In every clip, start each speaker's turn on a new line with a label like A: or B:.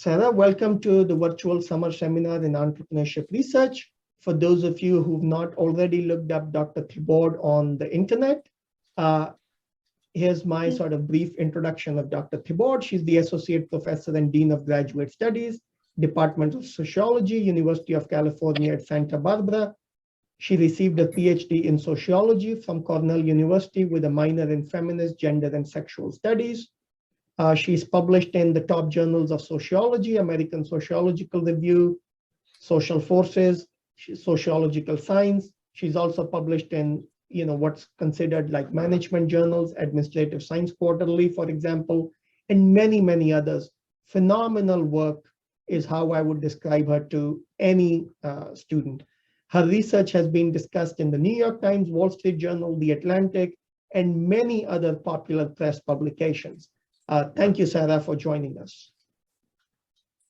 A: Sarah, welcome to the virtual summer seminar in entrepreneurship research. For those of you who've not already looked up Dr. Thebaud on the internet, here's my sort of brief introduction of Dr. Thebaud. She's the Associate Professor and Dean of Graduate Studies, Department of Sociology, University of California at Santa Barbara. She received a PhD in sociology from Cornell University with a minor in feminist, gender, and sexual studies. She's published in the top journals of sociology, American Sociological Review, Social Forces, Sociological Science. She's also published in what's considered like management journals, Administrative Science Quarterly, for example, and many, many others. Phenomenal work is how I would describe her to any student. Her research has been discussed in the New York Times, Wall Street Journal, The Atlantic, and many other popular press publications. Thank you, Sarah, for joining us.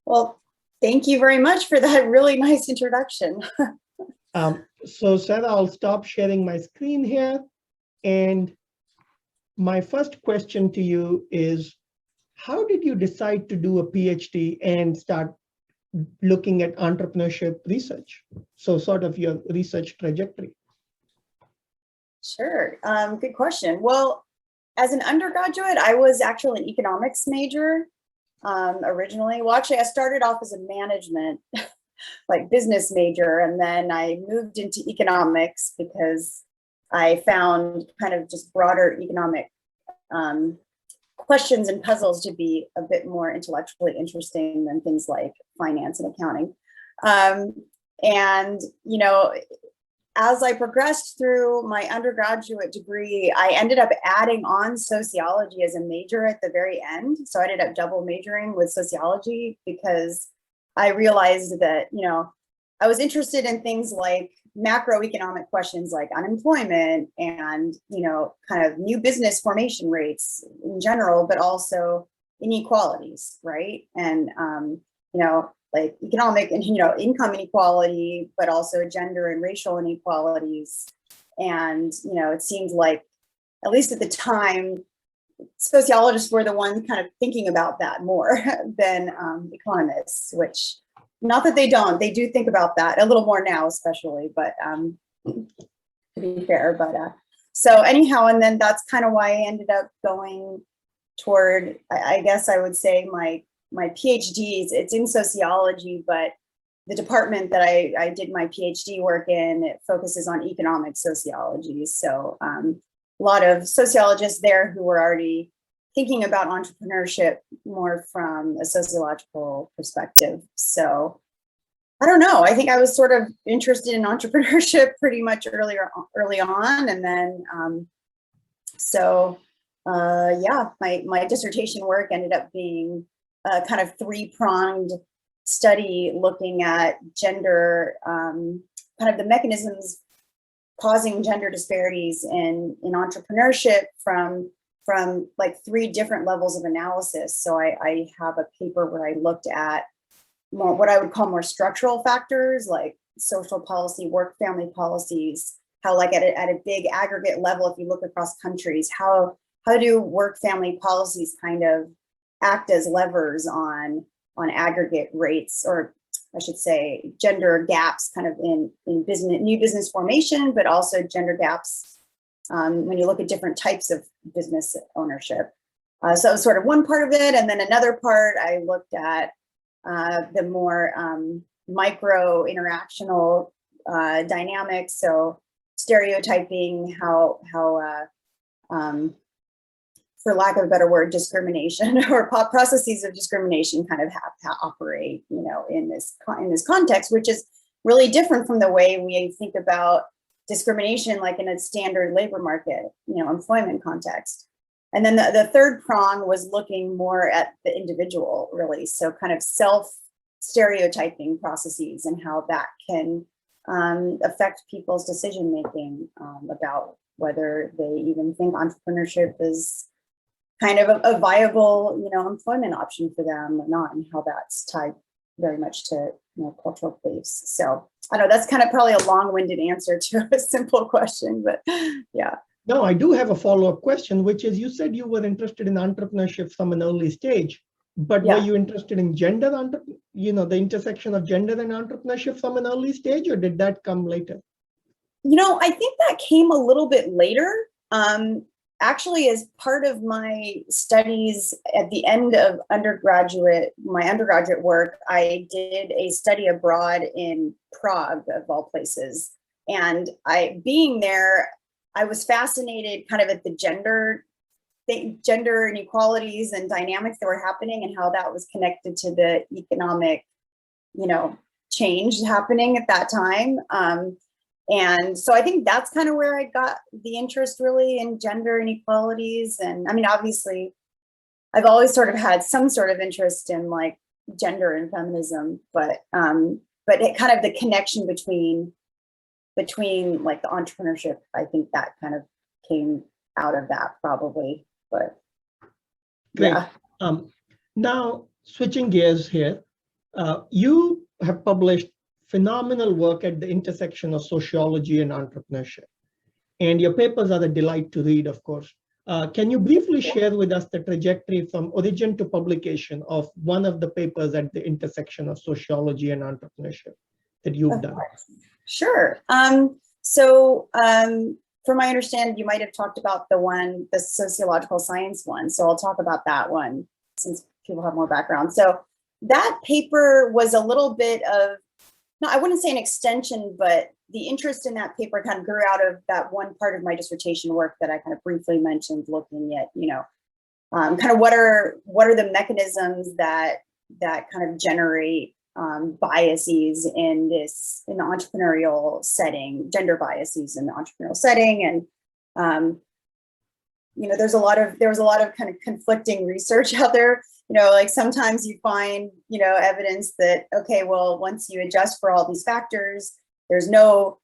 B: Well, thank you very much for that really nice introduction.
A: So Sarah, I'll stop sharing my screen here. And my first question to you is, how did you decide to do a PhD and start looking at entrepreneurship research? So sort of your research trajectory.
B: Sure, good question. Well, as an undergraduate, I was actually an economics major originally. Well, actually, I started off as a management, like business major, and then I moved into economics because I found kind of just broader economic questions and puzzles to be a bit more intellectually interesting than things like finance and accounting. And, as I progressed through my undergraduate degree, I ended up adding on sociology as a major at the very end. So I ended up double majoring with sociology because I realized that, I was interested in things like macroeconomic questions like unemployment and, kind of new business formation rates in general, but also inequalities, right? And, like economic and, income inequality, but also gender and racial inequalities. And, it seems like, at least at the time, sociologists were the ones kind of thinking about that more than economists, which, not that they don't, they do think about that a little more now, especially, but to be fair, but so anyhow, and then that's kind of why I ended up going toward, I guess I would say my PhD, it's in sociology, but the department that I did my PhD work in, it focuses on economic sociology. So a lot of sociologists there who were already thinking about entrepreneurship more from a sociological perspective. So I don't know, I think I was sort of interested in entrepreneurship pretty much early on. And then, yeah, my dissertation work ended up being a kind of three-pronged study looking at gender, kind of the mechanisms causing gender disparities in entrepreneurship from like three different levels of analysis. So I have a paper where I looked at more what I would call more structural factors like social policy, work family policies, how like at a big aggregate level, if you look across countries, how do work family policies kind of act as levers on aggregate rates, or I should say gender gaps kind of in business, new business formation, but also gender gaps when you look at different types of business ownership. So it was sort of one part of it. And then another part, I looked at the more micro interactional dynamics. So stereotyping, how for lack of a better word, discrimination or processes of discrimination kind of have to operate, in this context, which is really different from the way we think about discrimination, like in a standard labor market, employment context. And then the third prong was looking more at the individual, really. So kind of self-stereotyping processes and how that can affect people's decision-making about whether they even think entrepreneurship is kind of a viable, employment option for them or not, and how that's tied very much to, cultural beliefs. So I don't know, that's kind of probably a long-winded answer to a simple question, but yeah.
A: No, I do have a follow-up question, which is, you said you were interested in entrepreneurship from an early stage. but were you interested in gender, the intersection of gender and entrepreneurship from an early stage, or did that come later?
B: I think that came a little bit later. Actually, as part of my studies at the end of my undergraduate work, I did a study abroad in Prague, of all places. And being there, I was fascinated kind of at the gender inequalities and dynamics that were happening and how that was connected to the economic, change happening at that time. And so I think that's kind of where I got the interest really in gender inequalities. And I mean, obviously, I've always sort of had some sort of interest in like gender and feminism, but it kind of the connection between like the entrepreneurship, I think that kind of came out of that probably. But
A: great.
B: Yeah.
A: Now switching gears here, you have published phenomenal work at the intersection of sociology and entrepreneurship. And your papers are a delight to read, of course. Can you briefly share with us the trajectory from origin to publication of one of the papers at the intersection of sociology and entrepreneurship that you've done?
B: Sure. From my understanding, you might have talked about the sociological science one. So I'll talk about that one since people have more background. So that paper was a little bit of, no, I wouldn't say an extension, but the interest in that paper kind of grew out of that one part of my dissertation work that I kind of briefly mentioned, looking at, kind of what are the mechanisms that kind of generate biases in the entrepreneurial setting, gender biases in the entrepreneurial setting. And, there was a lot of kind of conflicting research out there. Like sometimes you find, evidence that, okay, well, once you adjust for all these factors, there's no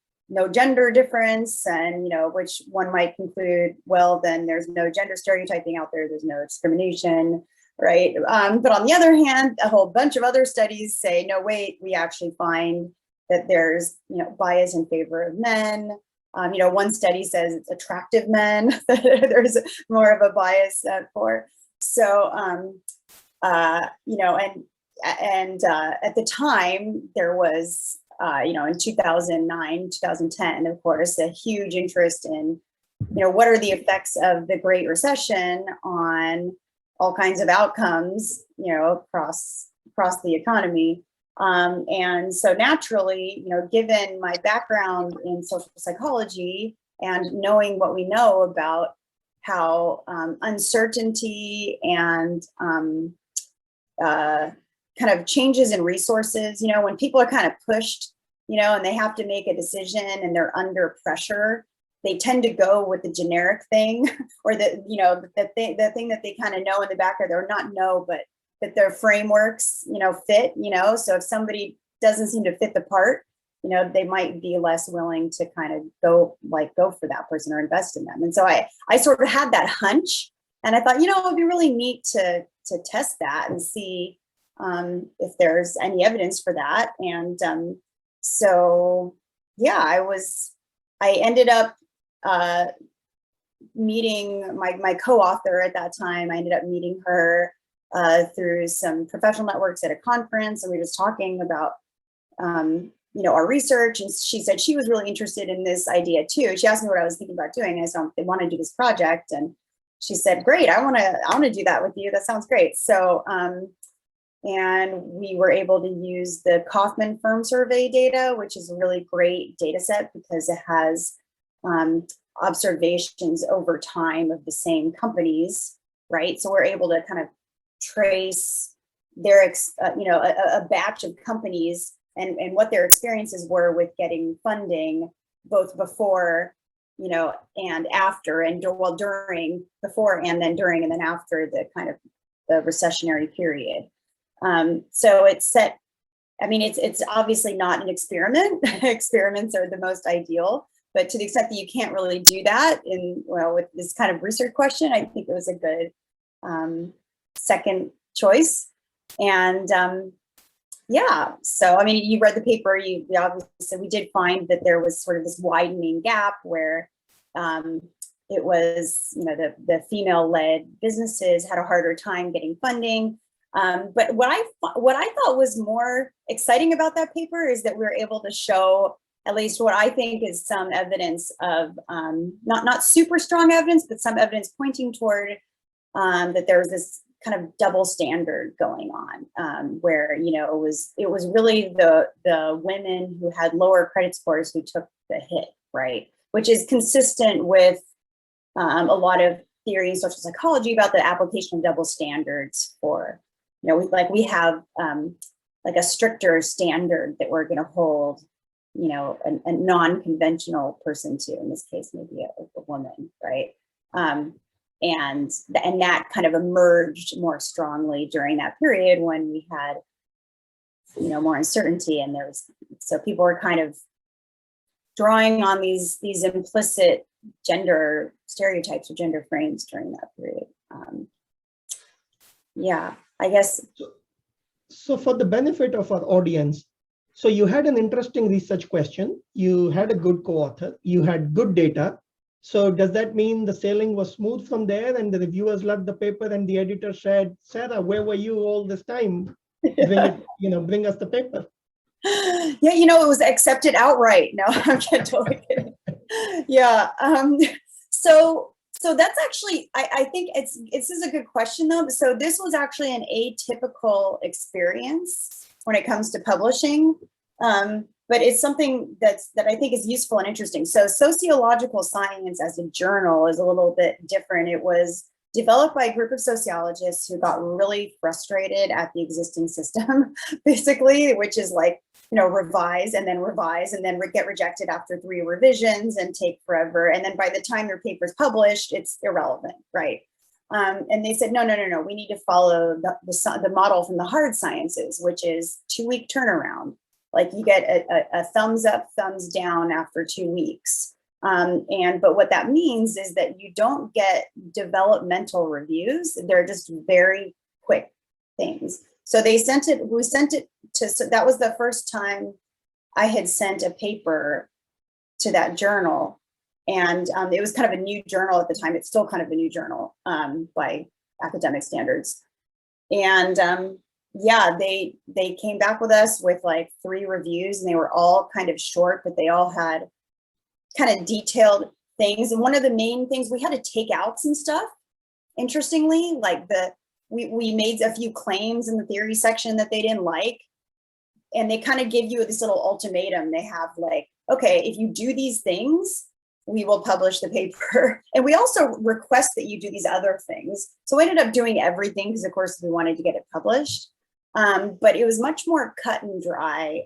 B: gender difference, and, which one might conclude, well, then there's no gender stereotyping out there, there's no discrimination, right? But on the other hand, a whole bunch of other studies say, no, wait, we actually find that there's, bias in favor of men. One study says it's attractive men that there's more of a bias for. So, at the time there was, in 2009, 2010, of course, a huge interest in, what are the effects of the Great Recession on all kinds of outcomes, across the economy. And so naturally, given my background in social psychology and knowing what we know about how uncertainty and kind of changes in resources, when people are kind of pushed, and they have to make a decision and they're under pressure, they tend to go with the generic thing or the thing that they kind of know in the back, or not know, but that their frameworks, fit, so if somebody doesn't seem to fit the part, they might be less willing to kind of go for that person or invest in them. And so I sort of had that hunch, and I thought, it would be really neat to test that and see if there's any evidence for that. And so, yeah, I ended up meeting my co-author at that time. I ended up meeting her through some professional networks at a conference, and we were just talking about our research, and she said she was really interested in this idea too. She asked me what I was thinking about doing, and I said, they want to do this project, and she said, great, I want to do that with you. That sounds great. So and we were able to use the Kauffman firm survey data, which is a really great data set because it has observations over time of the same companies, right? So we're able to kind of trace their, a batch of companies and what their experiences were with getting funding, both before, and after, and during, before and then during, and then after the kind of the recessionary period. So it's obviously not an experiment. Experiments are the most ideal, but to the extent that you can't really do that with this kind of research question, I think it was a good second choice. And yeah, so you read the paper. We obviously we did find that there was sort of this widening gap where it was the female-led businesses had a harder time getting funding. But what I thought was more exciting about that paper is that we were able to show at least what I think is some evidence of not super strong evidence, but some evidence pointing toward that there was this kind of double standard going on, where it was really the women who had lower credit scores who took the hit, right? Which is consistent with a lot of theory in social psychology about the application of double standards for, we have like a stricter standard that we're going to hold, a non-conventional person to, in this case, maybe a woman, right? And that kind of emerged more strongly during that period when we had, more uncertainty, and so people were kind of drawing on these implicit gender stereotypes or gender frames during that period. Yeah, I guess.
A: So for the benefit of our audience, so you had an interesting research question, you had a good co-author, you had good data. So does that mean the sailing was smooth from there and the reviewers loved the paper and the editor said, Sarah, where were you all this time? Bring us the paper.
B: Yeah, it was accepted outright. No, I'm totally kidding. Yeah. So that's actually, I think this is a good question though. So this was actually an atypical experience when it comes to publishing. But it's something that I think is useful and interesting. So sociological science as a journal is a little bit different. It was developed by a group of sociologists who got really frustrated at the existing system, basically, which is like, revise and then get rejected after 3 revisions and take forever. And then by the time your paper's published, it's irrelevant, right? And they said, no, we need to follow the model from the hard sciences, which is 2-week turnaround. Like you get a thumbs up, thumbs down after 2 weeks. But what that means is that you don't get developmental reviews. They're just very quick things. So we sent it to, so that was the first time I had sent a paper to that journal. And it was kind of a new journal at the time. It's still kind of a new journal by academic standards. And yeah, they came back with us with like 3 reviews, and they were all kind of short, but they all had kind of detailed things. And one of the main things, we had to take out some stuff, interestingly, like we made a few claims in the theory section that they didn't like. And they kind of give you this little ultimatum. They have like, okay, if you do these things, we will publish the paper. And we also request that you do these other things. So we ended up doing everything because of course we wanted to get it published. But it was much more cut and dry.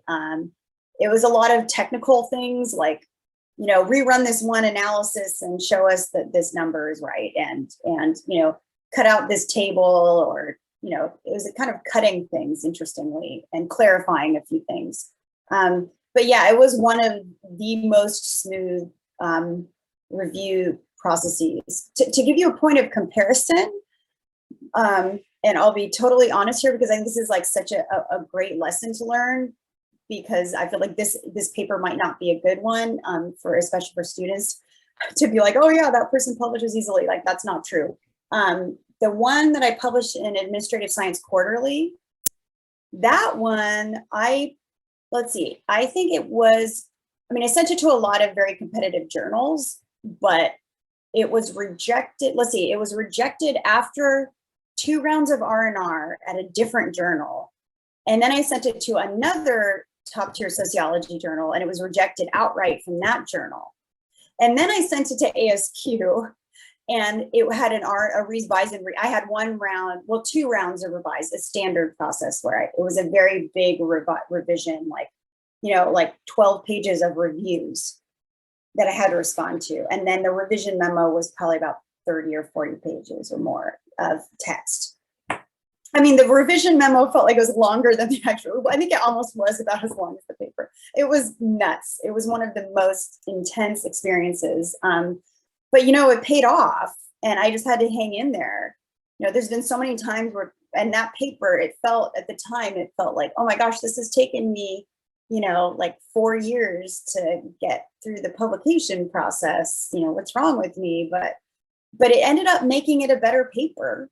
B: It was a lot of technical things like, rerun this one analysis and show us that this number is right. And cut out this table, or, it was kind of cutting things interestingly and clarifying a few things. But yeah, it was one of the most smooth review processes. To give you a point of comparison, and I'll be totally honest here because I think this is like such a great lesson to learn, because I feel like this paper might not be a good one especially for students to be like, oh yeah, that person publishes easily. Like that's not true. The one that I published in Administrative Science Quarterly, that one, I think it was, I sent it to a lot of very competitive journals, but it was rejected. It was rejected after 2 rounds of R&R at a different journal. And then I sent it to another top tier sociology journal, and it was rejected outright from that journal. And then I sent it to ASQ, and it had a revise. I had 2 rounds of revise, a standard process where it was a very big revision, like 12 pages of reviews that I had to respond to. And then the revision memo was probably about 30 or 40 pages or more of text. The revision memo felt like it was longer than the actual, I think it almost was about as long as the paper. It was nuts. It was one of the most intense experiences. But, it paid off, and I just had to hang in there. There's been so many times where, and that paper, at the time, it felt like, oh my gosh, this has taken me, like 4 years to get through the publication process. What's wrong with me? But it ended up making it a better paper.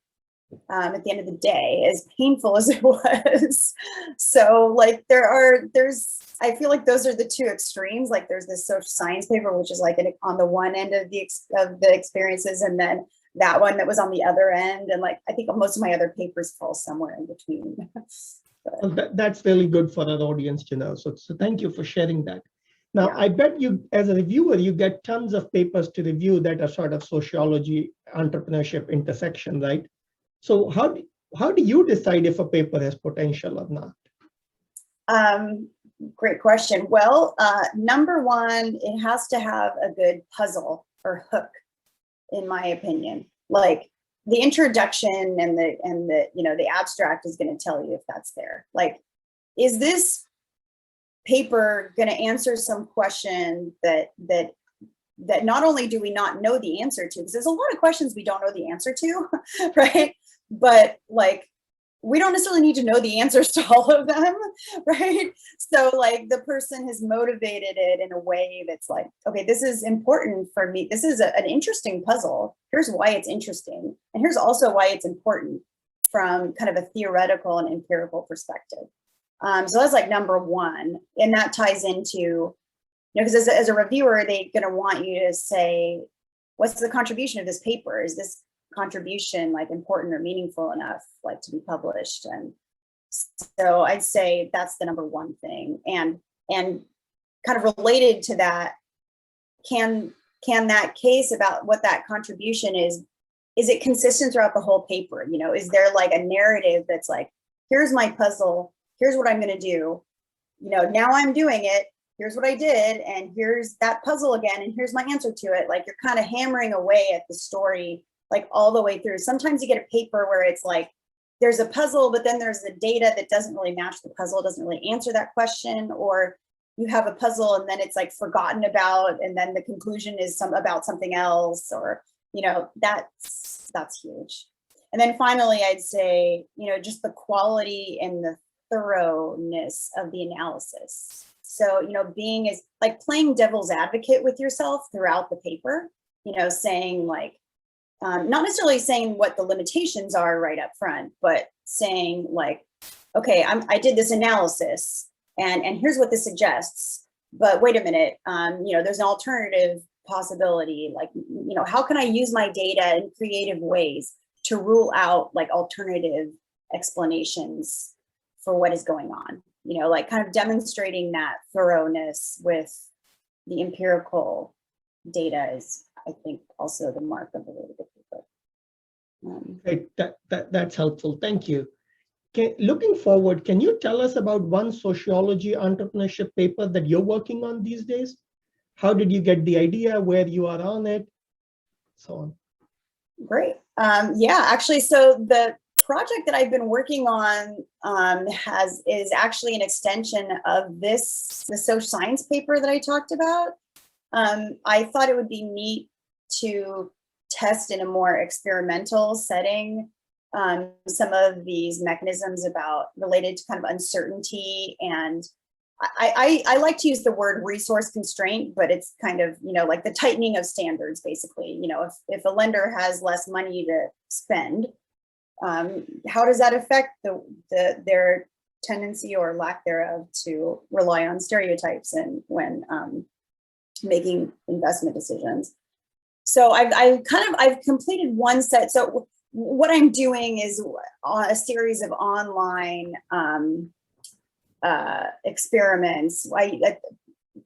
B: at the end of the day, as painful as it was. So like I feel like those are the two extremes. Like there's this social science paper, which is like on the one end of the experiences, and then that one that was on the other end. And like, I think most of my other papers fall somewhere in between.
A: Well, that's really good for our audience to know. So thank you for sharing that. Now,
B: Yeah.
A: I bet you, as a reviewer, you get tons of papers to review that are sort of sociology, entrepreneurship intersection, right? So how do you decide if a paper has potential or not?
B: Great question. Well, number one, it has to have a good puzzle or hook, in my opinion. Like the introduction and the abstract is going to tell you if that's there. Like, is this paper going to answer some question that not only do we not know the answer to, because there's a lot of questions we don't know the answer to, right? But like, we don't necessarily need to know the answers to all of them, right? So like the person has motivated it in a way that's like, okay, this is important for me. This is an interesting puzzle. Here's why it's interesting. And here's also why it's important from kind of a theoretical and empirical perspective. So that's like number one. And that ties into, because as a reviewer, they're going to want you to say, what's the contribution of this paper? Is this contribution like important or meaningful enough like to be published? And so I'd say that's the number one thing. And kind of related to that, can that case about what that contribution is it consistent throughout the whole paper? Is there like a narrative that's like, here's my puzzle, here's what I'm going to do, now I'm doing it, here's what I did, and here's that puzzle again, and here's my answer to it. Like you're kind of hammering away at the story like all the way through. Sometimes you get a paper where it's like there's a puzzle, but then there's the data that doesn't really match the puzzle, doesn't really answer that question, or you have a puzzle and then it's like forgotten about, and then the conclusion is about something else, or that's huge. And then finally, I'd say just the quality and the thoroughness of the analysis. So being is like playing devil's advocate with yourself throughout the paper, saying like, not necessarily saying what the limitations are right up front, but saying like, okay, I did this analysis and here's what this suggests, but wait a minute, there's an alternative possibility. Like, how can I use my data in creative ways to rule out like alternative explanations for what is going on? Like kind of demonstrating that thoroughness with the empirical data is, I think, also the mark of a really good paper.
A: Great. That's helpful. Thank you. Looking forward, can you tell us about one sociology entrepreneurship paper that you're working on these days? How did you get the idea, where you are on it, so on?
B: Great. Yeah, actually, so the project that I've been working on is actually an extension of the social science paper that I talked about. I thought it would be neat to test in a more experimental setting some of these mechanisms related to kind of uncertainty. And I like to use the word resource constraint, but it's kind of, like the tightening of standards, basically. If a lender has less money to spend, how does that affect their tendency or lack thereof to rely on stereotypes and when making investment decisions? So I've completed one set. So what I'm doing is a series of online experiments.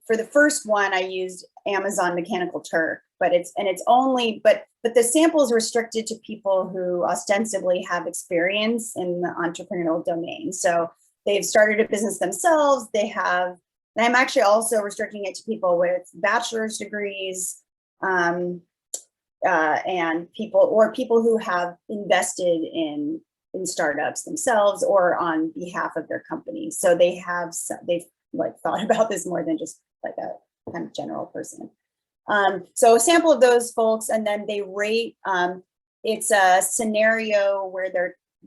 B: For the first one, I used Amazon Mechanical Turk, but the sample is restricted to people who ostensibly have experience in the entrepreneurial domain. So they've started a business themselves. And I'm actually also restricting it to people with bachelor's degrees, and people who have invested in startups themselves or on behalf of their company. So they've like thought about this more than just like a kind of general person. So a sample of those folks, and then they rate. It's a scenario where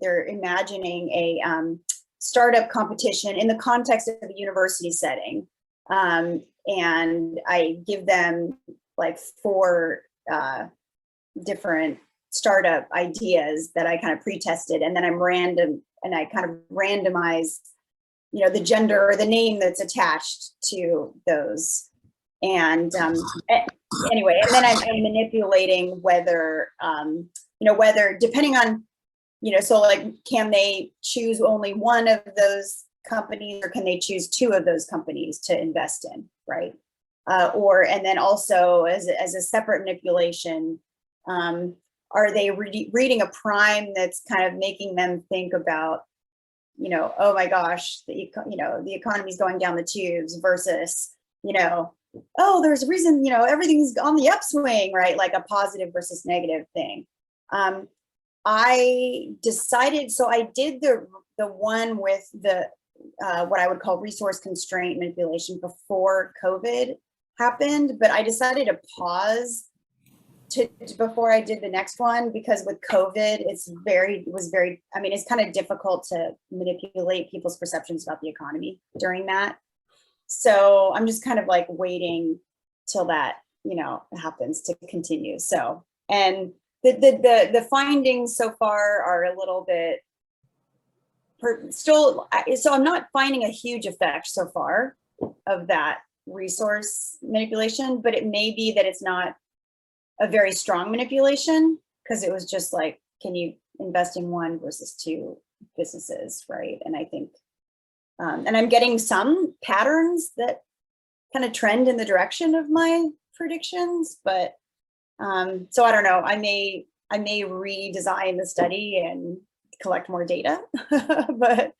B: they're imagining a startup competition in the context of a university setting, and I give them like 4 different startup ideas that I kind of pre-tested, and then I kind of randomize, the gender or the name that's attached to those. And anyway, and then I'm manipulating whether, whether depending on, so like, can they choose only one of those companies, or can they choose two of those companies to invest in, right? And then also as a separate manipulation, are they reading a prime that's kind of making them think about, oh my gosh, the economy's going down the tubes, versus, oh, there's a reason, everything's on the upswing, right? Like a positive versus negative thing. I decided, so I did the one with the what I would call resource constraint manipulation before COVID happened, but I decided to pause before I did the next one, because with COVID, it's kind of difficult to manipulate people's perceptions about the economy during that. So I'm just kind of like waiting till that, happens to continue. So, and the findings so far are a little bit so I'm not finding a huge effect so far of that resource manipulation, but it may be that it's not a very strong manipulation, because it was just like, can you invest in one versus two businesses, right? And I think, and I'm getting some patterns that kind of trend in the direction of my predictions, but so I don't know, I may redesign the study and collect more data, but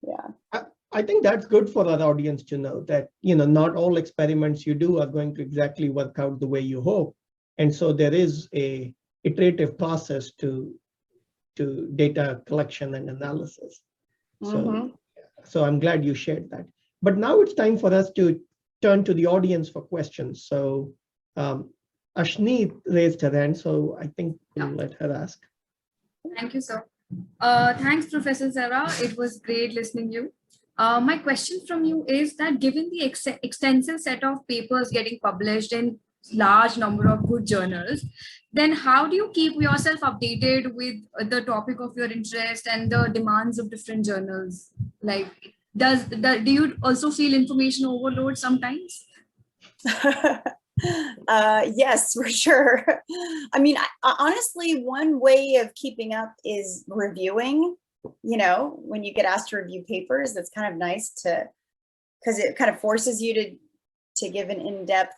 B: yeah.
A: I think that's good for our audience to know that, not all experiments you do are going to exactly work out the way you hope. And so there is a iterative process to data collection and analysis. So I'm glad you shared that. But now it's time for us to turn to the audience for questions. So Ashneet raised her hand, so I think we'll let her ask.
C: Thank you, sir. Thanks, Professor Sarah. It was great listening to you. My question from you is that, given the extensive set of papers getting published in large number of good journals, then how do you keep yourself updated with the topic of your interest and the demands of different journals? Like, do you also feel information overload sometimes?
B: Yes, for sure. I mean, honestly, one way of keeping up is reviewing. When you get asked to review papers, that's kind of nice because it kind of forces you to give an in-depth,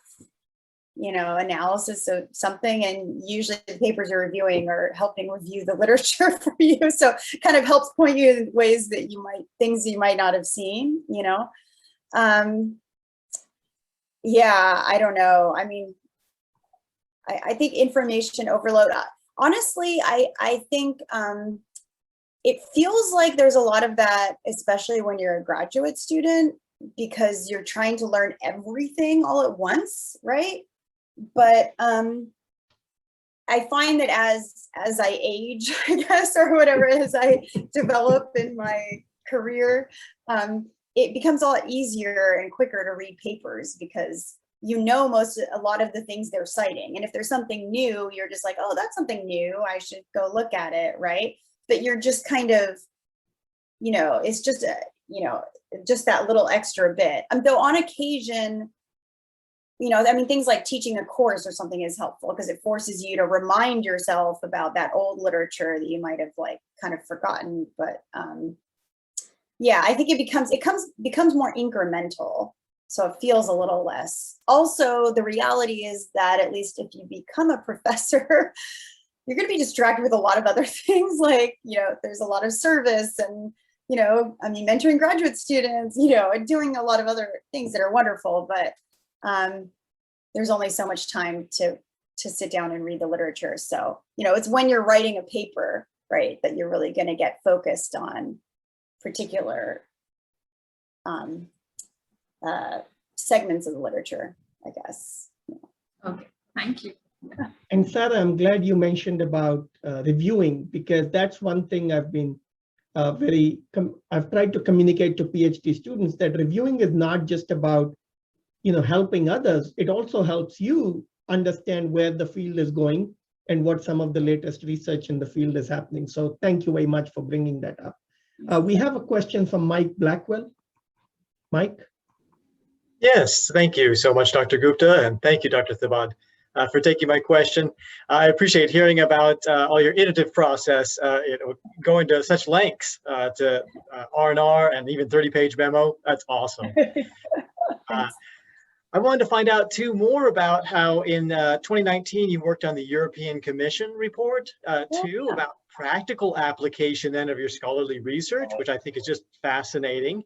B: analysis of something. And usually the papers you're reviewing are helping review the literature for you. So it kind of helps point you in ways that things you might not have seen, yeah, I don't know. I mean, I think information overload, honestly, I think it feels like there's a lot of that, especially when you're a graduate student, because you're trying to learn everything all at once, right? But I find that as I age, I guess, or whatever, as I develop in my career, it becomes a lot easier and quicker to read papers, because a lot of the things they're citing. And if there's something new, you're just like, oh, that's something new, I should go look at it, right? But you're just kind of, it's just, just that little extra bit. Though on occasion, things like teaching a course or something is helpful, because it forces you to remind yourself about that old literature that you might have kind of forgotten. But yeah, I think it becomes more incremental. So it feels a little less. Also, the reality is that, at least if you become a professor, you're going to be distracted with a lot of other things, like, there's a lot of service and, mentoring graduate students, and doing a lot of other things that are wonderful, but there's only so much time to sit down and read the literature. So, it's when you're writing a paper, right, that you're really going to get focused on particular segments of the literature, I guess.
C: Okay, thank you.
A: And Sarah, I'm glad you mentioned about reviewing, because that's one thing I've been I've tried to communicate to PhD students, that reviewing is not just about, helping others. It also helps you understand where the field is going and what some of the latest research in the field is happening. So thank you very much for bringing that up. We have a question from Mike Blackwell. Mike?
D: Yes, thank you so much, Dr. Gupta, and thank you, Dr. Thebaud, for taking my question. I appreciate hearing about all your iterative process, going to such lengths to R&R and even 30-page memo. That's awesome. I wanted to find out too more about how in 2019 you worked on the European Commission report too, about practical application then of your scholarly research, which I think is just fascinating.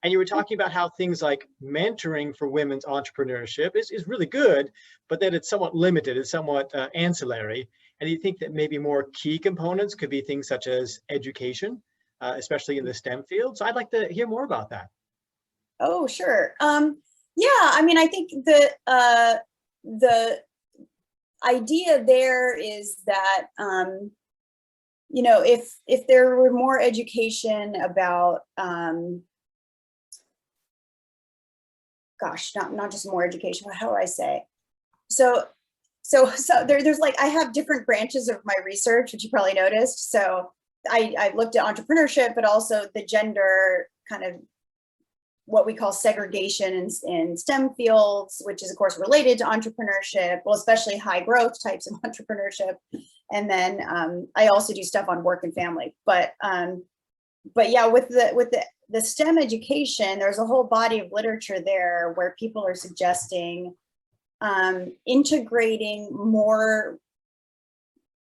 D: And you were talking about how things like mentoring for women's entrepreneurship is really good, but that it's somewhat limited, it's somewhat ancillary. And you think that maybe more key components could be things such as education, especially in the STEM field. So I'd like to hear more about that.
B: Oh, sure. Yeah, I mean, I think the idea there is that, you know, if there were more education about, gosh, not just more education, but how do I say? So there's like, I have different branches of my research, which you probably noticed. So I looked at entrepreneurship, but also the gender kind of what we call segregation in STEM fields, which is of course related to entrepreneurship, well, especially high growth types of entrepreneurship. And then I also do stuff on work and family. But yeah, with the STEM education, there's a whole body of literature there where people are suggesting integrating more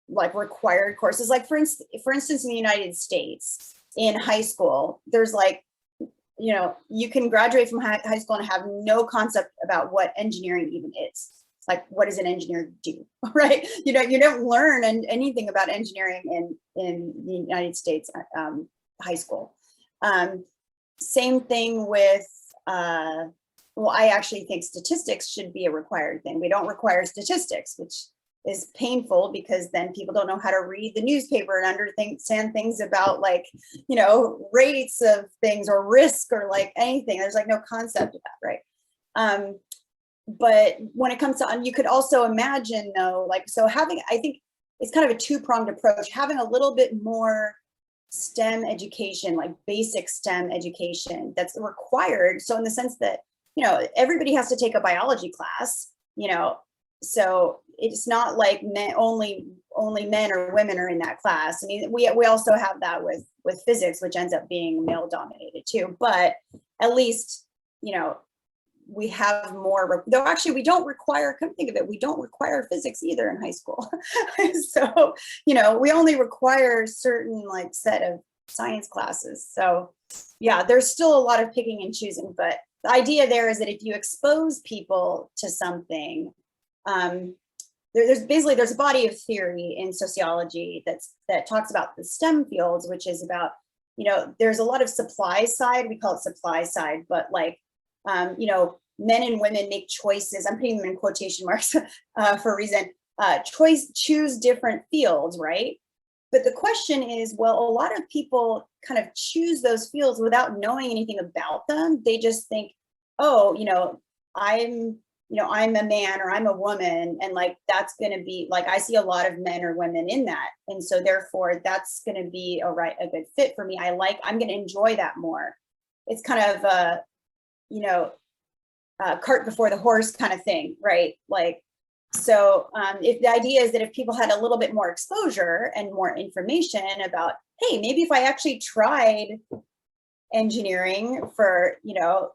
B: like required courses. Like for instance, in the United States, in high school, there's like, you know, you can graduate from high school and have no concept about what engineering even is. Like, what does an engineer do, right? You know, you don't learn anything about engineering in the United States high school. Same thing with, well, I actually think statistics should be a required thing. We don't require statistics, which is painful because then people don't know how to read the newspaper and understand things about, like, you know, rates of things or risk or like anything. There's like no concept of that, right? But when it comes to, you could also imagine though, like, so having, I think it's kind of a two-pronged approach, having a little bit more STEM education, like basic STEM education that's required. So in the sense that, you know, everybody has to take a biology class, you know, so it's not like only men or women are in that class. I mean, we also have that with physics, which ends up being male dominated too, but at least, you know, we have more, though actually we don't require, come think of it, we don't require physics either in high school. So, you know, we only require certain like set of science classes. So yeah, there's still a lot of picking and choosing, but the idea there is that if you expose people to something, there's a body of theory in sociology that talks about the STEM fields, which is about, you know, there's a lot of supply side, we call it supply side, but like, you know, men and women make choices. I'm putting them in quotation marks for a reason. Choose different fields, right? But the question is, well, a lot of people kind of choose those fields without knowing anything about them. They just think, oh, you know, I'm a man or I'm a woman, and like that's going to be like, I see a lot of men or women in that, and so therefore that's going to be a good fit for me. I'm going to enjoy that more. It's kind of you know, cart before the horse kind of thing, right? Like, so if the idea is that if people had a little bit more exposure and more information about, hey, maybe if I actually tried engineering for, you know,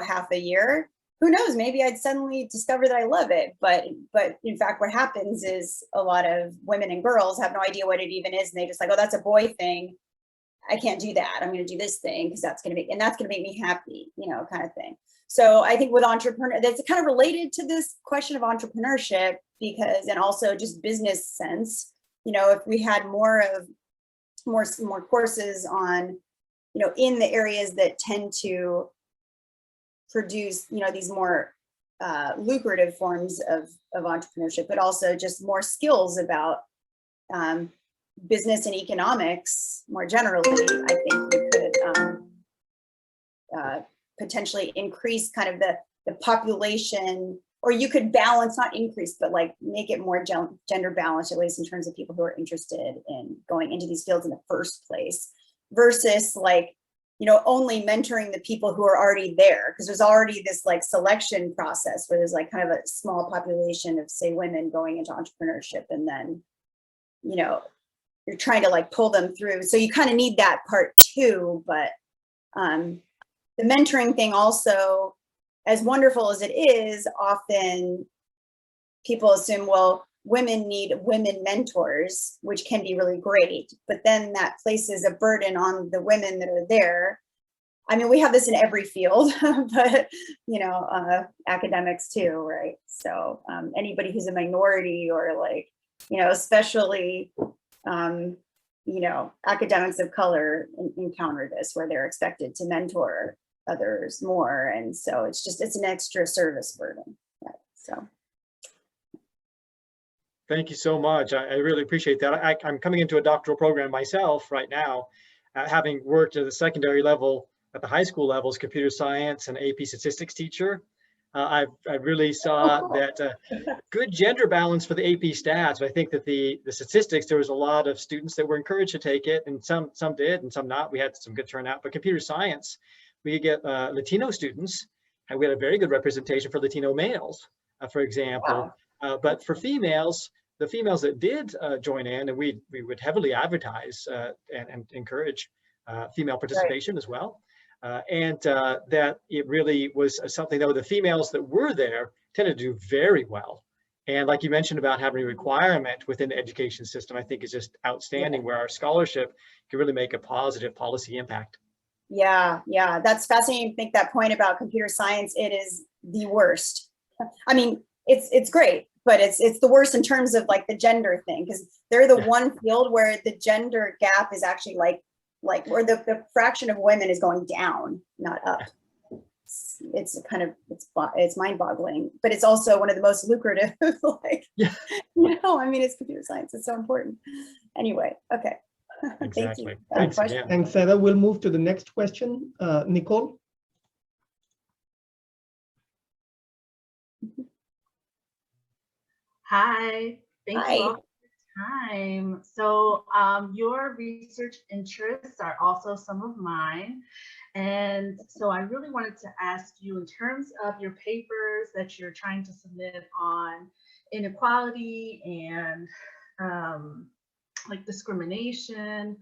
B: half a year, who knows, maybe I'd suddenly discover that I love it. But in fact, what happens is a lot of women and girls have no idea what it even is. And they just like, oh, that's a boy thing. I can't do that. I'm going to do this thing because that's going to make me happy, you know, kind of thing. So I think with entrepreneur, that's kind of related to this question of entrepreneurship, because, and also just business sense, you know, if we had more courses on, you know, in the areas that tend to produce, you know, these more lucrative forms of entrepreneurship, but also just more skills about business and economics more generally, I think we could potentially increase kind of the population or you could balance, not increase, but like make it more gender balanced, at least in terms of people who are interested in going into these fields in the first place, versus like, you know, only mentoring the people who are already there, because there's already this like selection process where there's like kind of a small population of, say, women going into entrepreneurship, and then, you know, you're trying to like pull them through. So you kind of need that part too. But the mentoring thing also, as wonderful as it is, often people assume, well, women need women mentors, which can be really great, but then that places a burden on the women that are there. I mean, we have this in every field, but, you know, academics too, right? So anybody who's a minority, or like, you know, especially, you know, academics of color encounter this, where they're expected to mentor others more. And so it's an extra service burden, right? So.
D: Thank you so much. I really appreciate that. I'm coming into a doctoral program myself right now, having worked at the secondary level, at the high school level as computer science and AP statistics teacher. I really saw that good gender balance for the AP stats. But I think that the statistics, there was a lot of students that were encouraged to take it, and some did and some not. We had some good turnout. But computer science, we could get Latino students, and we had a very good representation for Latino males, for example.
B: Wow.
D: But for females, the females that did join in, and we would heavily advertise and encourage female participation as well. And that it really was something, though, the females that were there tended to do very well. And like you mentioned about having a requirement within the education system, I think is just outstanding, where our scholarship can really make a positive policy impact.
B: Yeah, that's fascinating to make that point about computer science. It is the worst. I mean, it's great, but it's the worst in terms of like the gender thing, because they're the one field where the gender gap is actually like where the fraction of women is going down, not up. It's kind of, it's mind-boggling, but it's also one of the most lucrative, like, you know, I mean, it's computer science, it's so important. Anyway, okay.
D: Exactly.
B: Thank you.
D: Thanks,
A: Thanks, Sarah. We'll move to the next question. Nicole.
E: Hi, thank
B: Hi.
E: you all for your time. So your research interests are also some of mine. And so I really wanted to ask you, in terms of your papers that you're trying to submit on inequality and like discrimination,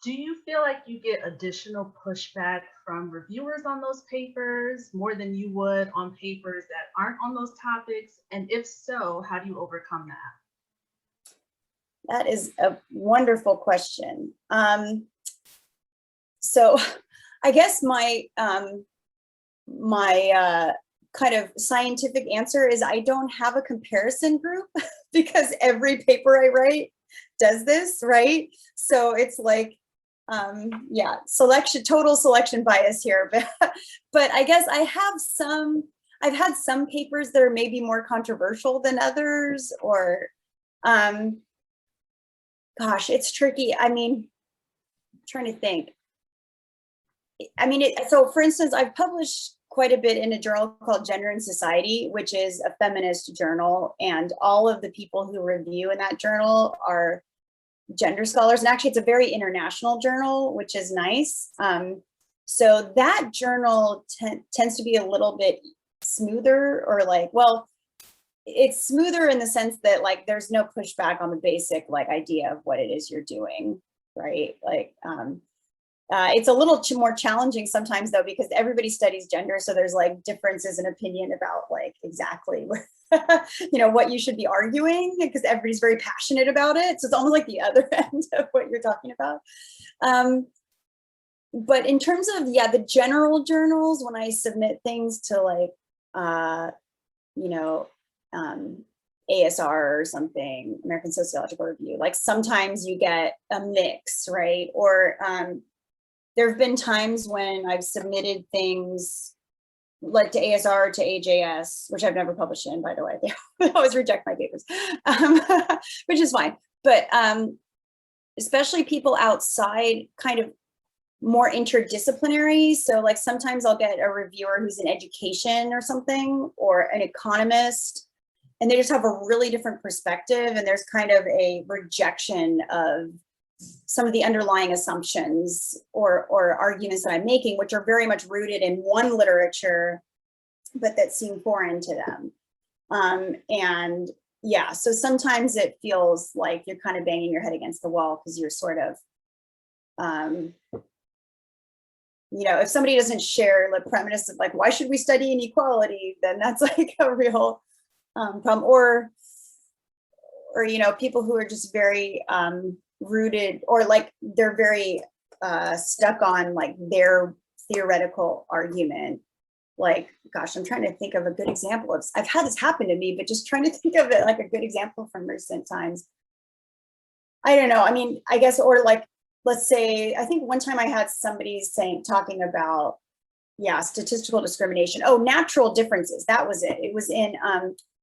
E: do you feel like you get additional pushback from reviewers on those papers more than you would on papers that aren't on those topics? And if so, how do you overcome that?
B: That is a wonderful question. So I guess my kind of scientific answer is I don't have a comparison group because every paper I write does this, right? So it's like, yeah, total selection bias here, but I guess I've had some papers that are maybe more controversial than others, or, gosh, it's tricky. I mean, I'm trying to think. I mean, so for instance, I've published quite a bit in a journal called Gender and Society, which is a feminist journal, and all of the people who review in that journal are gender scholars, and actually it's a very international journal, which is nice. So that journal tends to be a little bit smoother, or like, well, it's smoother in the sense that like there's no pushback on the basic like idea of what it is you're doing, right? Like it's a little more challenging sometimes though, because everybody studies gender, so there's like differences in opinion about like exactly you know, what you should be arguing, because everybody's very passionate about it. So it's almost like the other end of what you're talking about. But in terms of, yeah, the general journals, when I submit things to like, you know, ASR or something, American Sociological Review, like sometimes you get a mix, right? Or there have been times when I've submitted things like to ASR or to AJS, which I've never published in, by the way. They always reject my papers, which is fine. But especially people outside kind of more interdisciplinary. So like sometimes I'll get a reviewer who's in education or something, or an economist, and they just have a really different perspective. And there's kind of a rejection of some of the underlying assumptions or arguments that I'm making, which are very much rooted in one literature, but that seem foreign to them. And yeah, so sometimes it feels like you're kind of banging your head against the wall because you're sort of, you know, if somebody doesn't share the premise of like, why should we study inequality, then that's like a real problem. Or, you know, people who are just very rooted, or like they're very stuck on like their theoretical argument. Like, gosh, I'm trying to think of a good example of, I've had this happen to me, but just trying to think of it like a good example from recent times. I don't know. I mean, I guess, or like, let's say, I think one time I had somebody talking about, yeah, statistical discrimination. Oh, natural differences. That was it. It was in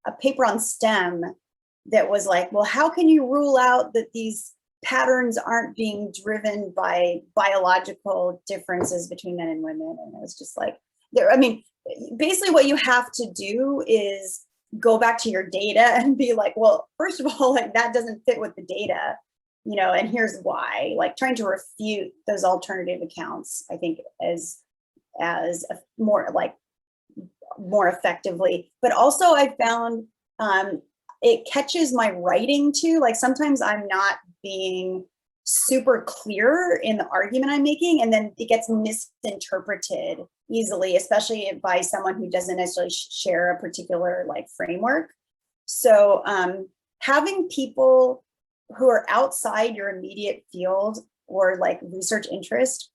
B: a paper on STEM that was like, well, how can you rule out that these patterns aren't being driven by biological differences between men and women? And it was just like, I mean, basically what you have to do is go back to your data and be like, well, first of all, like that doesn't fit with the data, you know, and here's why. Like trying to refute those alternative accounts, I think, as more effectively. But also I found it catches my writing too. Like sometimes I'm not being super clear in the argument I'm making, and then it gets misinterpreted easily, especially by someone who doesn't necessarily share a particular like framework. So having people who are outside your immediate field or like research interest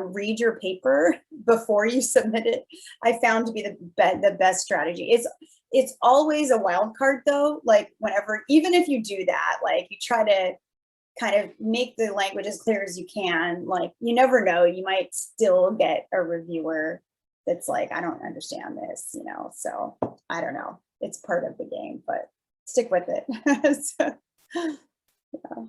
B: read your paper before you submit it, I found to be the best strategy. It's always a wild card though. Like whenever, even if you do that, like you try to kind of make the language as clear as you can, like you never know, you might still get a reviewer that's like, I don't understand this, you know? So I don't know, it's part of the game, but stick with it. So, yeah.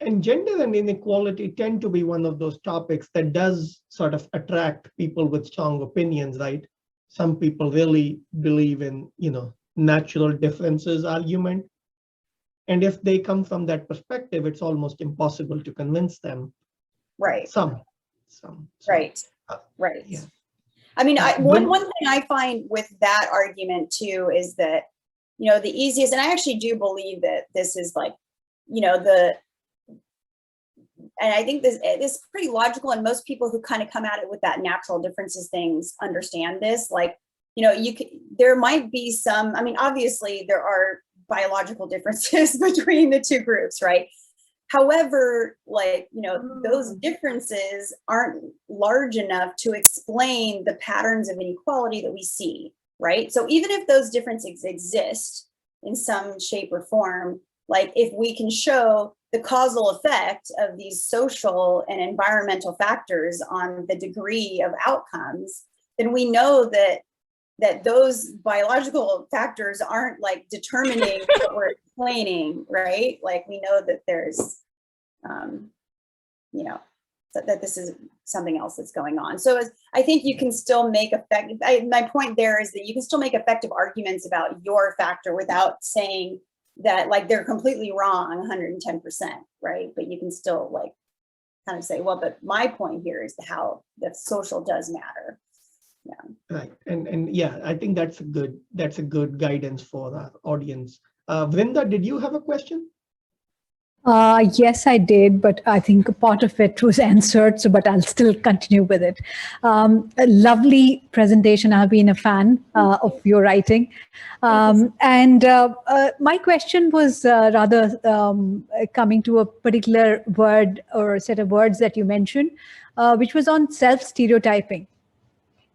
A: And gender and inequality tend to be one of those topics that does sort of attract people with strong opinions, right? Some people really believe in, you know, natural differences argument. And if they come from that perspective, it's almost impossible to convince them.
B: Right.
A: Some.
B: Right. Right.
A: Yeah.
B: I mean, one thing I find with that argument too is that, you know, the easiest, and I actually do believe that this is like, you know, and I think this is pretty logical, and most people who kind of come at it with that natural differences things understand this. Like, you know, there might be some, I mean, obviously there are biological differences between the two groups, right? However, like, you know, those differences aren't large enough to explain the patterns of inequality that we see, right? So even if those differences exist in some shape or form, like if we can show the causal effect of these social and environmental factors on the degree of outcomes, then we know that those biological factors aren't like determining what we're explaining, right? Like we know that there's, you know, that this is something else that's going on. So I think you can still make effective, my point there is that you can still make effective arguments about your factor without saying that like they're completely wrong 110%, right? But you can still like kind of say, well, but my point here is how the social does matter. Yeah.
A: Right. And yeah, I think that's a good guidance for our audience. Vrinda, did you have a question?
F: Yes, I did, but I think a part of it was answered, but I'll still continue with it. A lovely presentation. I've been a fan of your writing. And my question was rather coming to a particular word or set of words that you mentioned, which was on self-stereotyping.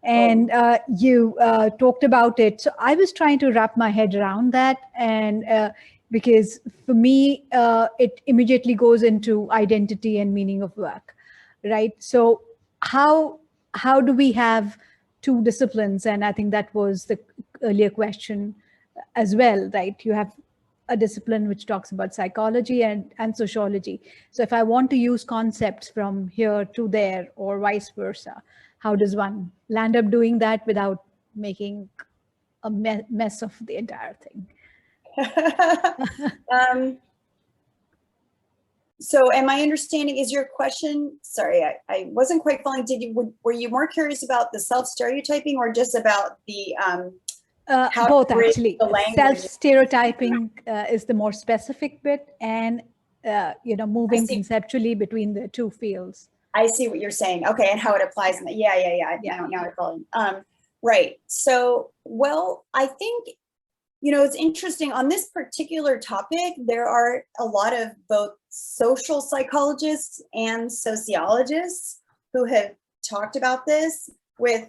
F: And you talked about it. So I was trying to wrap my head around that, and because for me, it immediately goes into identity and meaning of work, right? So how do we have two disciplines? And I think that was the earlier question as well, right? You have a discipline which talks about psychology and sociology. So if I want to use concepts from here to there or vice versa, how does one land up doing that without making a mess of the entire thing?
B: So am I understanding, is your question, sorry, I wasn't quite following, were you more curious about the self-stereotyping or just about the, how
F: both
B: to bridge
F: actually.
B: the language?
F: Self-stereotyping is the more specific bit, and moving
B: see.
F: conceptually between the two fields.
B: I see what you're saying. Okay, and how it applies in the, yeah. Now I follow. Right. So, well, I think, it's interesting on this particular topic, there are a lot of both social psychologists and sociologists who have talked about this and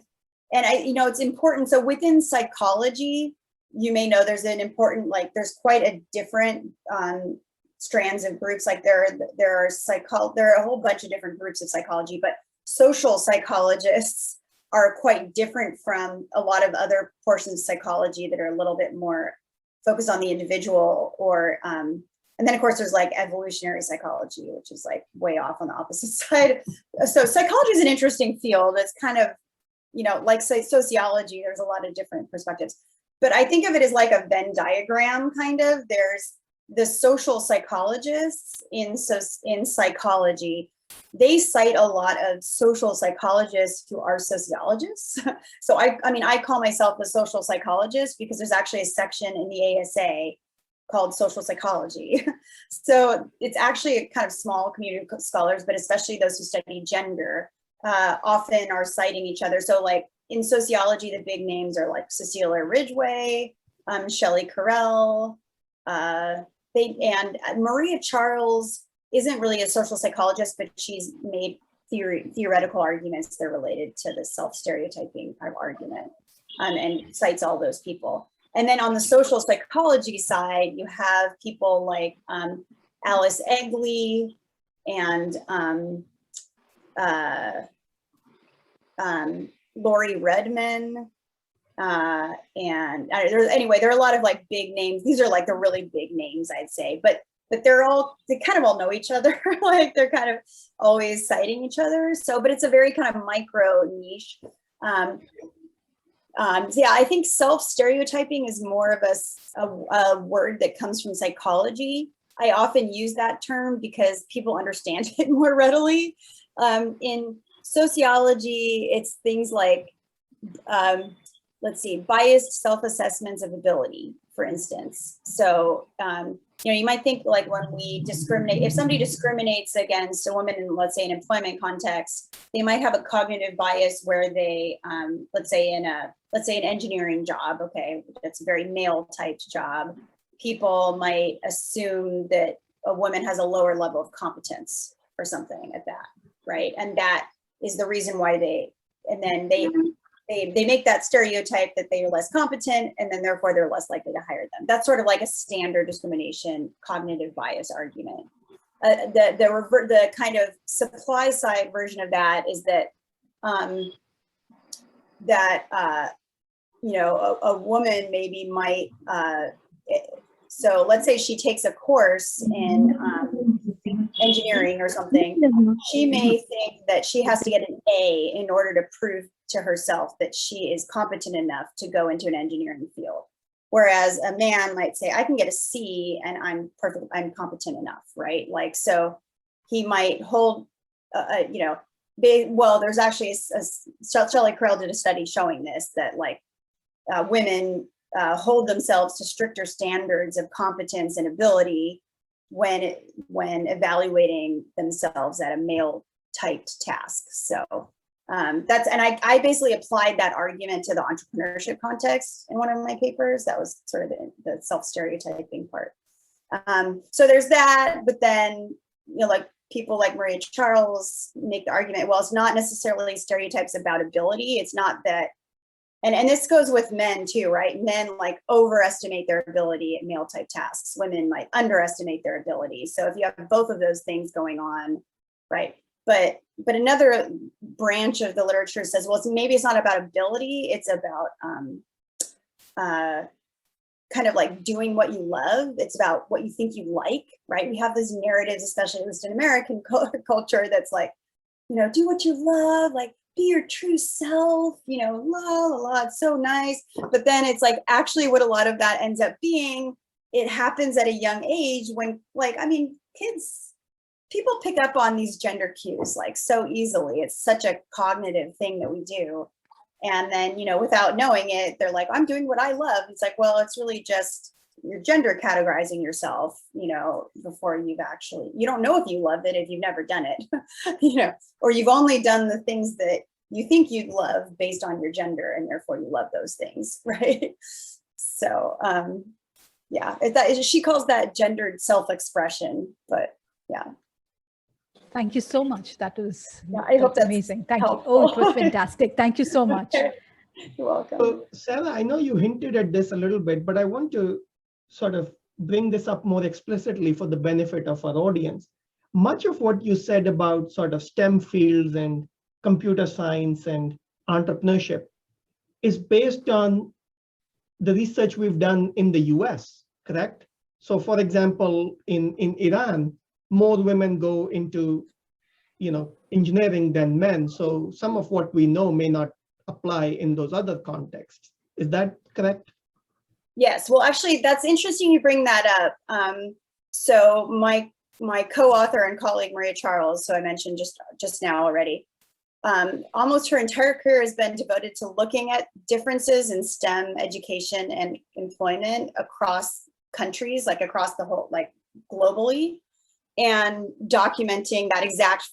B: it's important. So within psychology, you may know there's an important, there's quite a different strands of groups. Like there are a whole bunch of different groups of psychology, but social psychologists are quite different from a lot of other portions of psychology that are a little bit more focused on the individual and then of course there's evolutionary psychology, which is way off on the opposite side. So psychology is an interesting field. It's kind of, say sociology, there's a lot of different perspectives, but I think of it as like a Venn diagram kind of. There's the social psychologists in psychology. They cite a lot of social psychologists who are sociologists. So I call myself a social psychologist because there's actually a section in the ASA called social psychology. So it's actually a kind of small community of scholars, but especially those who study gender often are citing each other. So in sociology, the big names are Cecilia Ridgway, Shelley Carrell, and Maria Charles isn't really a social psychologist, but she's made theoretical arguments that are related to the self-stereotyping kind of argument, and cites all those people. And then on the social psychology side, you have people like Alice Egley and Laurie Redman. There are a lot of big names. These are the really big names, I'd say, but they kind of all know each other. They're kind of always citing each other. So, but it's a very kind of micro niche. I think self-stereotyping is more of a word that comes from psychology. I often use that term because people understand it more readily. In sociology, it's things like, biased self-assessments of ability, for instance. So, you might think when we discriminate, if somebody discriminates against a woman in, let's say, an employment context, they might have a cognitive bias where they, let's say an engineering job, okay, that's a very male typed job. People might assume that a woman has a lower level of competence or something at that, right? And that is the reason why they make that stereotype that they are less competent, and then therefore they're less likely to hire them. That's sort of like a standard discrimination cognitive bias argument. The kind of supply side version of that is that a woman maybe might. So let's say she takes a course in engineering or something. She may think that she has to get an A in order to prove to herself that she is competent enough to go into an engineering field. Whereas a man might say, I can get a C and I'm competent enough, right? So he might hold, there's actually Shelley Carrell did a study showing this, that women hold themselves to stricter standards of competence and ability when evaluating themselves at a male typed task. So I basically applied that argument to the entrepreneurship context in one of my papers. That was sort of the self-stereotyping part. So there's that, but then, people like Maria Charles make the argument, well, it's not necessarily stereotypes about ability. It's not that, and this goes with men too, right? Men overestimate their ability at male type tasks. Women might underestimate their ability. So if you have both of those things going on, right? But another branch of the literature says, well, maybe it's not about ability, it's about kind of like doing what you love. It's about what you think you like, right? We have these narratives, especially at least in American culture, that's like, you know, do what you love, like be your true self, you know, la la la, it's so nice. But then it's like actually what a lot of that ends up being, it happens at a young age when, like, I mean, people pick up on these gender cues like so easily. It's such a cognitive thing that we do. And then, you know, without knowing it, they're like, I'm doing what I love. It's like, well, it's really just you're gender categorizing yourself, you know, before you've actually, you don't know if you love it if you've never done it, you know, or you've only done the things that you think you'd love based on your gender, and therefore you love those things, right? So, yeah, she calls that gendered self-expression, but yeah.
F: Thank you so much. That was
B: I hope that's
F: amazing. Thank
B: helpful.
F: you. Oh, it was fantastic. Thank you so much.
B: You're welcome.
A: So, Sarah, I know you hinted at this a little bit, but I want to sort of bring this up more explicitly for the benefit of our audience. Much of what you said about sort of STEM fields and computer science and entrepreneurship is based on the research we've done in the US, correct? So for example, in Iran, more women go into, you know, engineering than men. So some of what we know may not apply in those other contexts. Is that correct?
B: Yes, well, actually, that's interesting you bring that up. So my co-author and colleague, Maria Charles, so I mentioned just now already, almost her entire career has been devoted to looking at differences in STEM education and employment across countries, like across the whole, like globally, and documenting that exact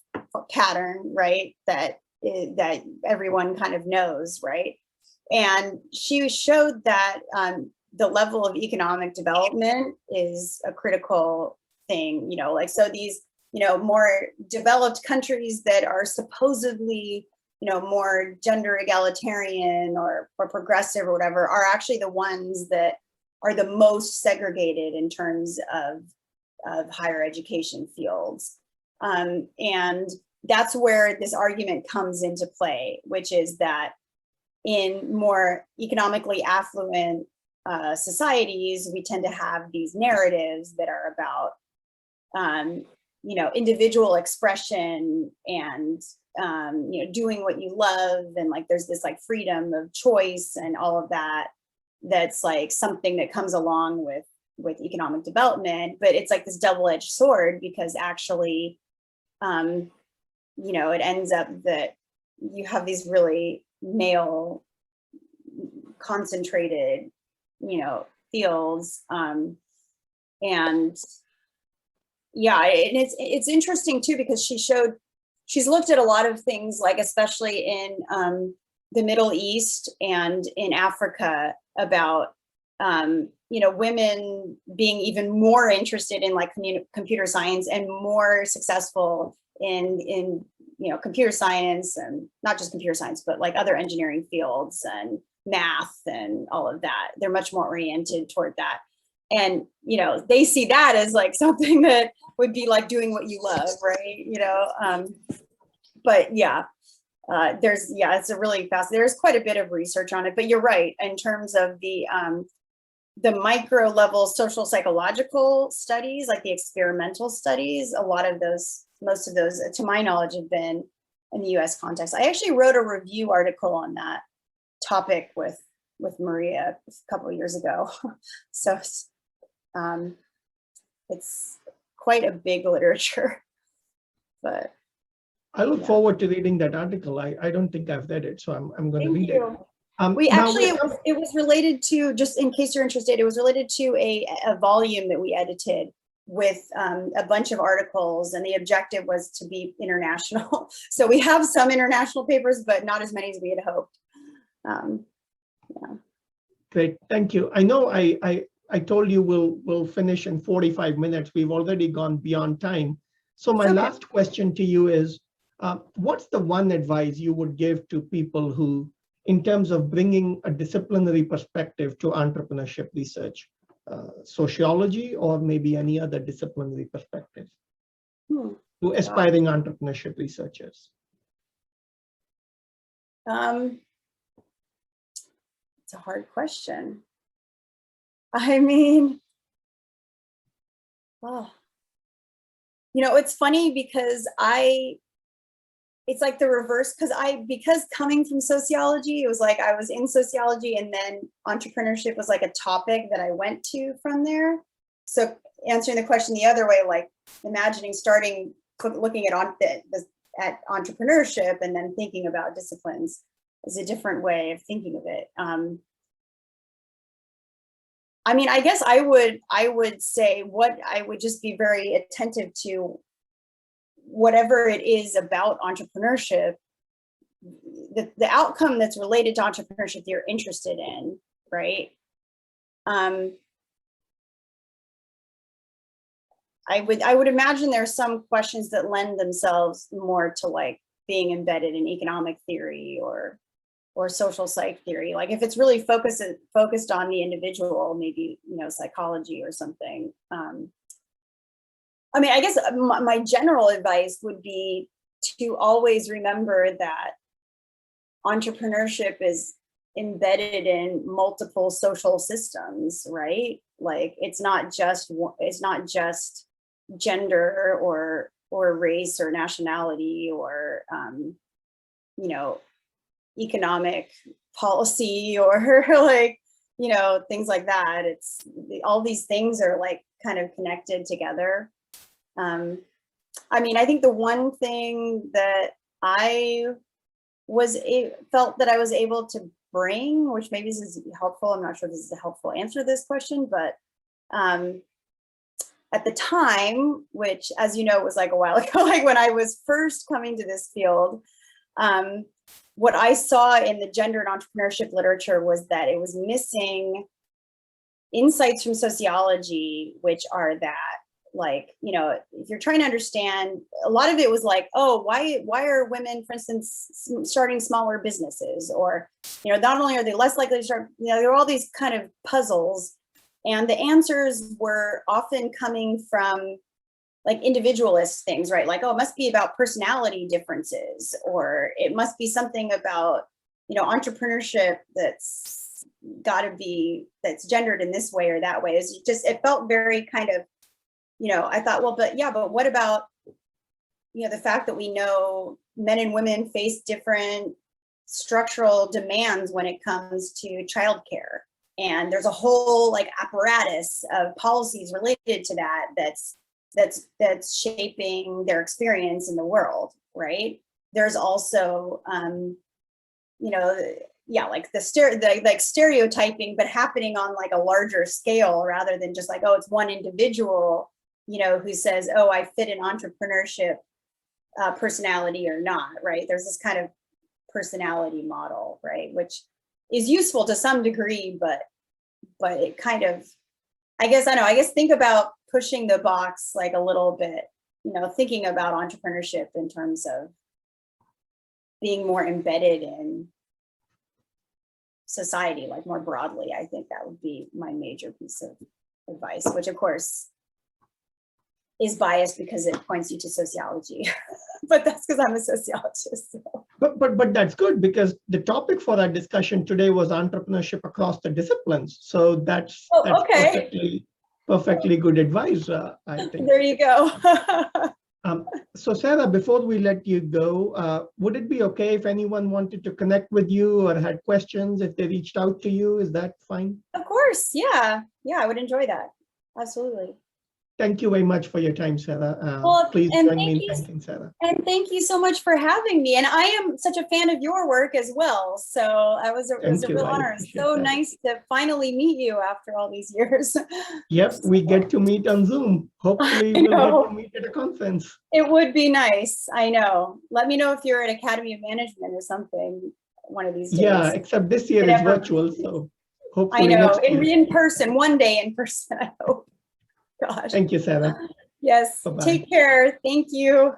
B: pattern, right, that everyone kind of knows, right? And she showed that the level of economic development is a critical thing, you know, like, so these, you know, more developed countries that are supposedly, you know, more gender egalitarian or progressive or whatever are actually the ones that are the most segregated in terms of higher education fields. And that's where this argument comes into play, which is that in more economically affluent societies, we tend to have these narratives that are about, you know, individual expression and, you know, doing what you love. And like, there's this like freedom of choice and all of that. That's like something that comes along with economic development, but it's like this double-edged sword because actually, you know, it ends up that you have these really male concentrated, you know, fields. And yeah, and it's interesting too, because she's looked at a lot of things, like especially in the Middle East and in Africa, about you know, women being even more interested in like computer science and more successful in you know, computer science, and not just computer science, but like other engineering fields and math and all of that. They're much more oriented toward that. And, you know, they see that as like something that would be like doing what you love, right? You know, but yeah, it's a really fast, there's quite a bit of research on it, but you're right, in terms of the micro level social psychological studies, like the experimental studies, a lot of those, most of those, to my knowledge, have been in the US context. I actually wrote a review article on that topic with Maria a couple of years ago. So it's quite a big literature, but.
A: I look forward to reading that article. I don't think I've read it, so I'm going to read it.
B: We actually, it was related to, just in case you're interested, it was related to a volume that we edited with a bunch of articles, and the objective was to be international. So we have some international papers, but not as many as we had hoped. Yeah.
A: Great, thank you. I know I told you we'll finish in 45 minutes. We've already gone beyond time. So my last question to you is, what's the one advice you would give to people who, in terms of bringing a disciplinary perspective to entrepreneurship research, sociology or maybe any other disciplinary perspective, to aspiring entrepreneurship researchers?
B: It's a hard question. I mean, oh, it's funny because it's like the reverse, because coming from sociology, it was like I was in sociology and then entrepreneurship was like a topic that I went to from there. So answering the question the other way, like imagining starting looking at entrepreneurship and then thinking about disciplines is a different way of thinking of it. I mean, I guess I would say I would just be very attentive to whatever it is about entrepreneurship, the outcome that's related to entrepreneurship that you're interested in, right? I would imagine there are some questions that lend themselves more to like being embedded in economic theory or social psych theory. Like if it's really focused on the individual, maybe, psychology or something. I mean, I guess my general advice would be to always remember that entrepreneurship is embedded in multiple social systems, right? Like it's not just gender or race or nationality or economic policy or like things like that. It's all these things are like kind of connected together. I mean, I think the one thing that I felt that I was able to bring, which maybe this is helpful, I'm not sure if this is a helpful answer to this question, but at the time, which as you know, was like a while ago, like when I was first coming to this field, what I saw in the gender and entrepreneurship literature was that it was missing insights from sociology, which are that, like, if you're trying to understand, a lot of it was like, oh, why are women, for instance, starting smaller businesses? Or, not only are they less likely to start, there are all these kind of puzzles. And the answers were often coming from like individualist things, right? Like, oh, it must be about personality differences, or it must be something about, entrepreneurship that's that's gendered in this way or that way. It felt very kind of, I thought, well, but what about, the fact that we know men and women face different structural demands when it comes to childcare. And there's a whole like apparatus of policies related to that's shaping their experience in the world, right? There's also, like like stereotyping, but happening on like a larger scale rather than just like, oh, it's one individual, who says, oh, I fit an entrepreneurship personality or not, right? There's this kind of personality model, right? Which is useful to some degree, but it kind of, I guess think about pushing the box like a little bit, thinking about entrepreneurship in terms of being more embedded in society, like more broadly. I think that would be my major piece of advice, which of course is biased because it points you to sociology, but that's because I'm a sociologist. So.
A: But that's good, because the topic for our discussion today was entrepreneurship across the disciplines. So that's
B: okay.
A: perfectly good advice, I think.
B: There you go.
A: So Sarah, before we let you go, would it be okay if anyone wanted to connect with you or had questions, if they reached out to you? Is that fine?
B: Of course, yeah, I would enjoy that. Absolutely.
A: Thank you very much for your time, Sarah.
B: Well,
A: please
B: and
A: join me in thanking Sarah.
B: And thank you so much for having me. And I am such a fan of your work as well. So it was a real honor. It's so nice to finally meet you after all these years.
A: Yep, we get to meet on Zoom. Hopefully we'll get to meet at a conference.
B: It would be nice. I know. Let me know if you're at Academy of Management or something one of these days.
A: Yeah, except this year it's virtual. So hopefully
B: I know,
A: next year.
B: in person, one day in person, I hope. Gosh.
A: Thank you, Sarah.
B: Yes.
A: Bye-bye.
B: Take care. Thank you.